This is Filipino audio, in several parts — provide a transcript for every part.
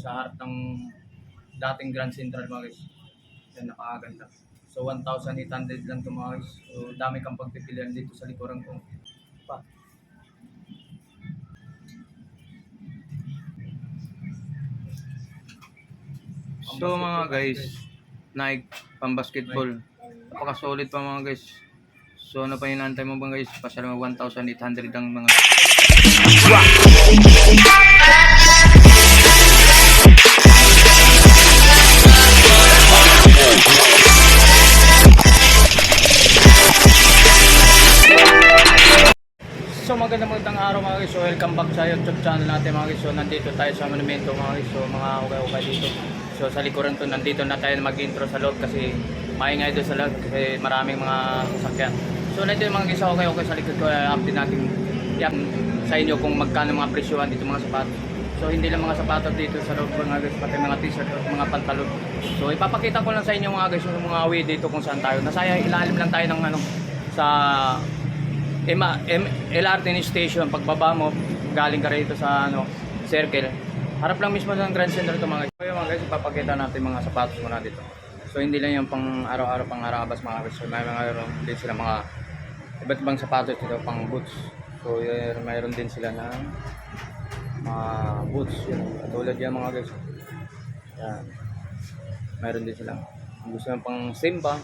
sa harap ng dating Grand Central mga guys. Yan, napakaganda. So 1,800 lang ito mga guys. So dami kang pagpipilian dito sa likuran ko. Pa. So mga guys, Nike pang basketball. Napaka-solid pa mga guys. So ano pa hinantay mo ba guys? Pasal mo 1,800 ang mga So magandang araw mga guys. So welcome back sa YouTube channel natin mga guys. So nandito tayo sa monumento mga guys. So mga ukay-ukay dito. So sa likuran to, nandito na tayo mag-intro sa loob kasi maingay doon sa loob kasi maraming mga sasakyan. So nandito mga guys, ukay-ukay sa likod ko. Update natin sa inyo kung magkano mga presyuhan dito mga sapatos. So hindi lang mga sapatos dito sa loob mga guys, pati mga t-shirt at mga pantalon. So ipapakita ko lang sa inyo mga guys yung mga way dito kung saan tayo. Nasa ilalim lang tayo ng sa LRT station. Pagbaba mo galing ka rito sa circle, harap lang mismo ng Grand Central ito mga guys. So mga guys, ipapakita natin mga sapatos muna dito. So hindi lang yung pang araw-araw, pang harabas mga guys. So mayroon din sila mga iba't ibang sapatos dito, pang boots. So mayroon din sila na mga boots yun, katulad yan mga guys. Yan, mayroon din sila kung gusto yung pang simba,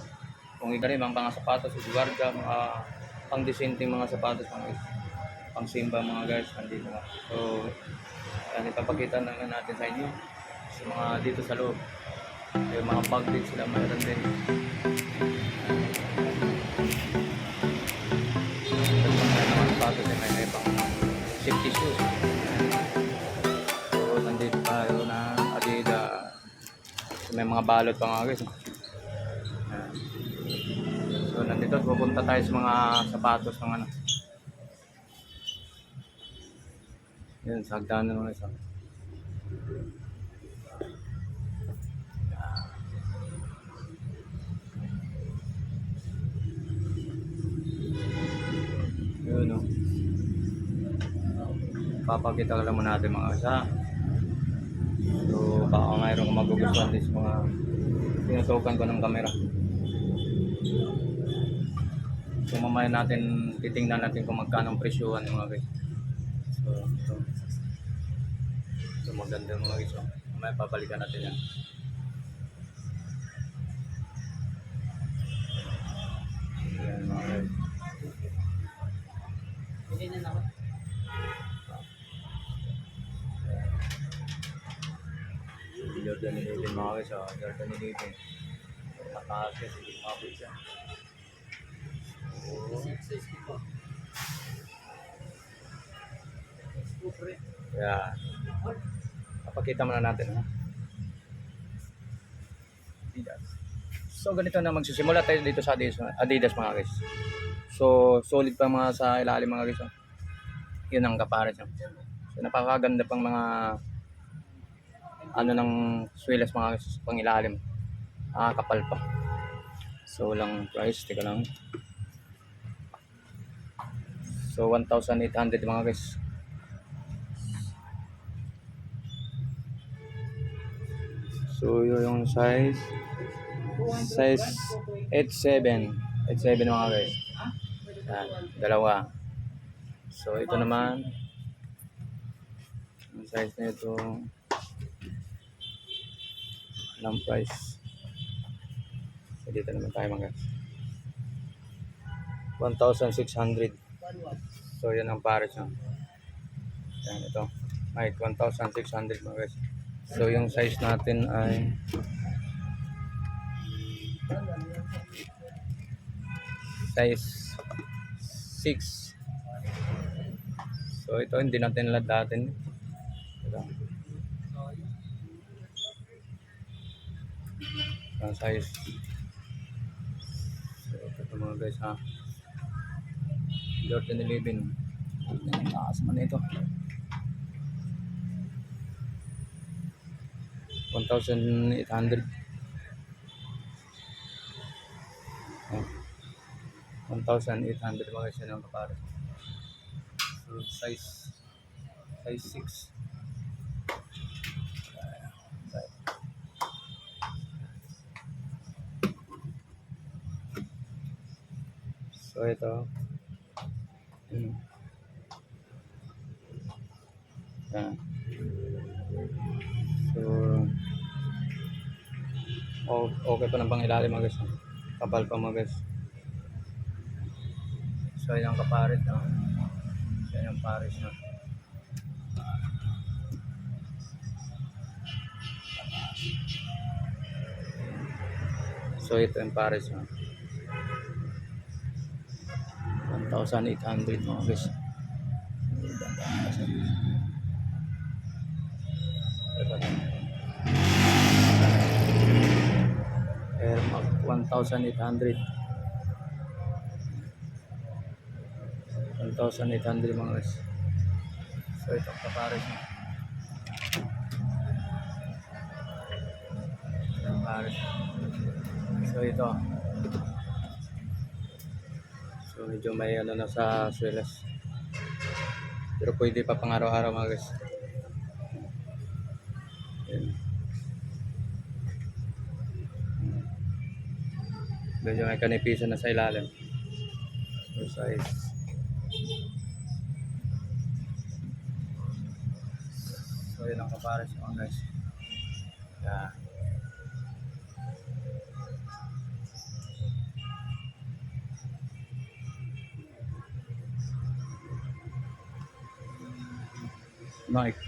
kung ikaw rin mga sapatos, guardia, mga pang dissenting mga sapatos mga guys, pang simba mga guys, nandito nga. So yan, ipapakita na natin sa inyo sa mga dito sa loob. Yung mga bag din sila mayroon din. Mga sapatos din, may pang safety shoes. So nandito tayo na Adidas. So, may mga balot pa mga guys. Yan. So nandito pupunta tayo sa mga sapatos ng yan, sa hagdanan mga isa. Yun o. Papakita lang muna natin mga isa. So baka mayroon kang magugustuhan din sa mga tinutukan ko ng camera. So mamaya natin titingnan natin kung magkano ang presyuhan mga guys. So maganda mga guys. Mamaya papalikan natin yan. Yan mga guys. Jordan nilipin mga guys. Jordan nilipin. Mataas kasi hindi mabot siya. Yeah. Papakita muna natin ha. Adidas. So ganito na magsisimula tayo dito sa Adidas mga guys. So solid pa mga sa ilalim mga guys. Yun ang kapares niya. So napakaganda pang mga ng swilas mga guys, pang ilalim. Kapal pa. So lang price, teka lang. So 1,800 mga guys. So yung size 87 mga guys. Yan, dalawa. So ito naman yung size na ito, ng price. So dito naman tayo mga guys, 1,600. So yan ang pares niya. Yan ito, may 1,600 mga guys. So yung size natin ay size 6. So ito hindi natin ladatin. Ito. Ang size. So ito mga guys ha. Jordan 11. Ang taas man ito. 1,800. 1,800 mga guys, yan ang kapares. So size 6. So ito. Yan. So okay pa ng pangilalim mga guys. Kapal pa mga guys. So yan ang kaparit na. Yan ang pares na. So ito yung pares na. 1,800 mga guys. Ito na. Air Max 1,800. 1,800 mga guys. So ito ang kapares na. Ito ang pares. So ito. So medyo may ano na sa swelas. Pero pwede pa pang araw-araw mga guys. Yan. Medyo may kanipisan na sa ilalim. So size. So yun ang kapares mga guys. Yeah. Mike.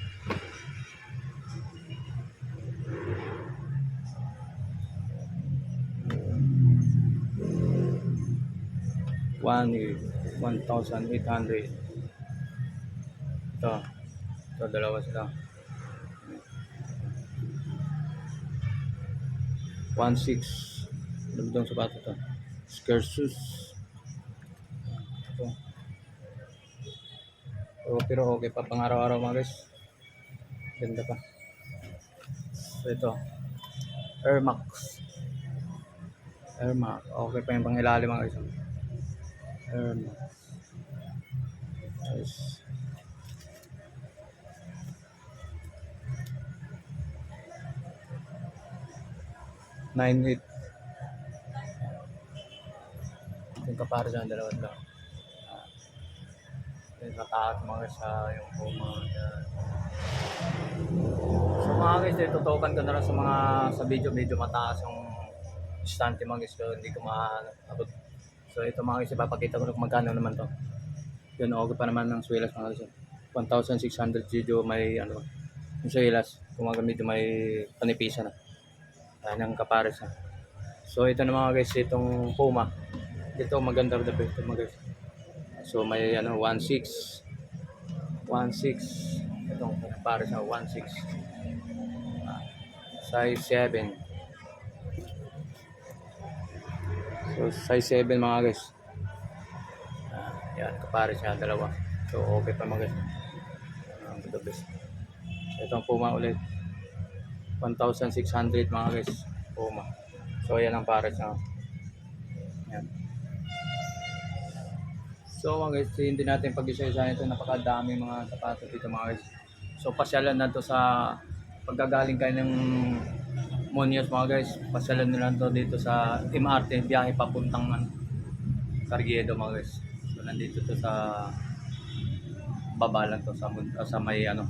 One 1,800. Ito dalawa sila. 1,600. Lumdong sapato to. Skersus. Ito. Oh, pero okay pa pang araw-araw mga guys. Ganda pa. So ito. Air Max. Air Max. Okay pa yung pang ilalim mga guys. Air Max. Nice. Nine eight. Yung kapara dyan, dalawa lang. Yung mataas mga sa yung Puma. So mga guys, tutukan ko na lang sa mga sa medyo mataas yung istante mga guys, so hindi ko maabot. So ito mga guys, ipapakita ko kung magkano naman to. Yun, okay pa naman ng swelas mga guys. 1,600 video may ano, yung swelas. Kung medyo may panipisan na. Yan ang kapares na. So ito na mga guys, itong Puma. Ito maganda rin ito mga guys. So may ano 1,600. Itong kapares na 1,600. Size 7. So size 7 mga guys. Yan kapares niya dalawa. So okay pa mga guys. The best. So itong Puma ulit. 1,600 mga guys. Puma. So yan ang pares niya. Yan. So mga guys, hindi natin pag-isa-isa ito, napakadami mga sapatos dito mga guys. So pasyalan na to sa pagkagaling kayo ng Muñoz mga guys. Pasyalan nyo lang to dito sa MRT, biyahe papuntang Carriedo mga guys. So nandito to sa baba lang to sa may ano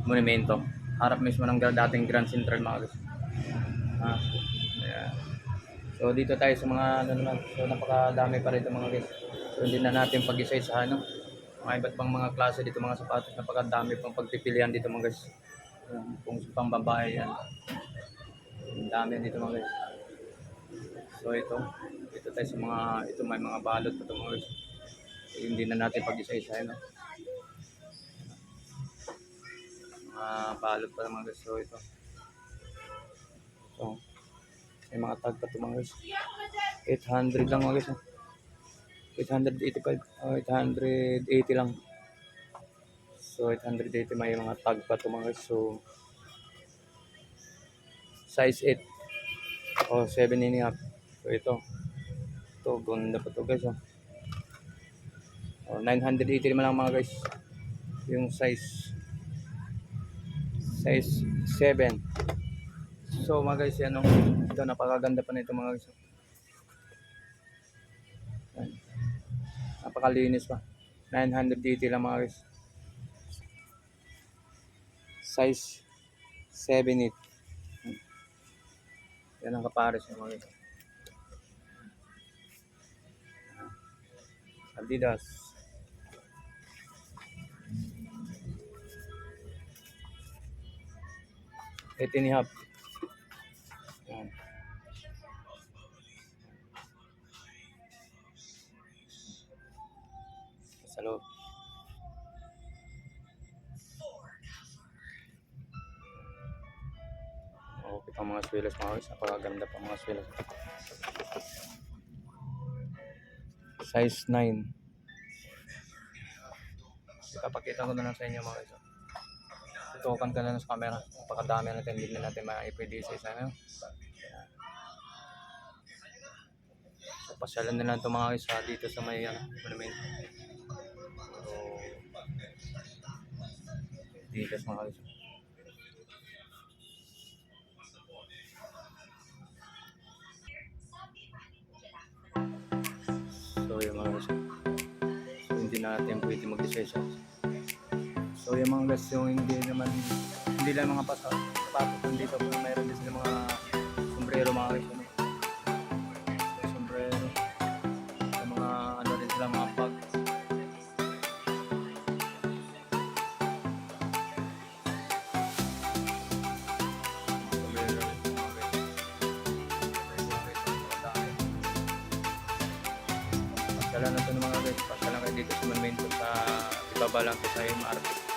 monumento. Harap mismo ng dating Grand Central mga guys. Ayan. So dito tayo sa mga ano naman. So napakadami pa rito mga guys. So hindi na natin pag-isa-isa ano. Mga iba't pang mga klase dito mga sapatos, napakadami pang pagpipilian dito mga guys. Kung pang babae yan. Ang dami dito mga guys. So ito tayo sa mga, ito may mga balot pa ito mga guys. Hindi na natin pag-isa-isa ano. Mga balot pa mga guys. So ito. So may mga tag pa ito mga guys. 800 lang mga guys. 885 o 880 lang. So 880 may mga tag pa ito mga guys. So size 8 o 7.5. So ito ganda pa ito guys. 980 naman lang mga guys. Yung size 7. So mga guys, yan ito napakaganda pa nito mga guys. Yan. napakalinis pa. 980 lang mga guys. Size 7'8". Yan ang kapares ng mga guys. Adidas. Ito ni Hap. Yan. Sa loob. Okay pang mga swilas mga guys. Napakaganda pang mga swilas. Size 9. Ipapakita ko na lang sa inyo mga guys. Tutukan ka na lang sa camera. Napakadami natin. Hindi na natin ma-ipwede sa isa. So, pasyalan na lang ito mga guys dito sa may monument. So, dito sa mga guys. So yung mga guys, so hindi natin pwede mag-decide. So yung mga guys, yung hindi lang mga pasapatos dito, pero mayroon din sila mga sombrero mga guys. So, sombrero, sa mga ano rin sila mga bag. Sombrero rin mga guys. Pasyalan na ito ng mga guys. Pasyalan kayo dito sa Monumento sa ibaba lang sa MRT.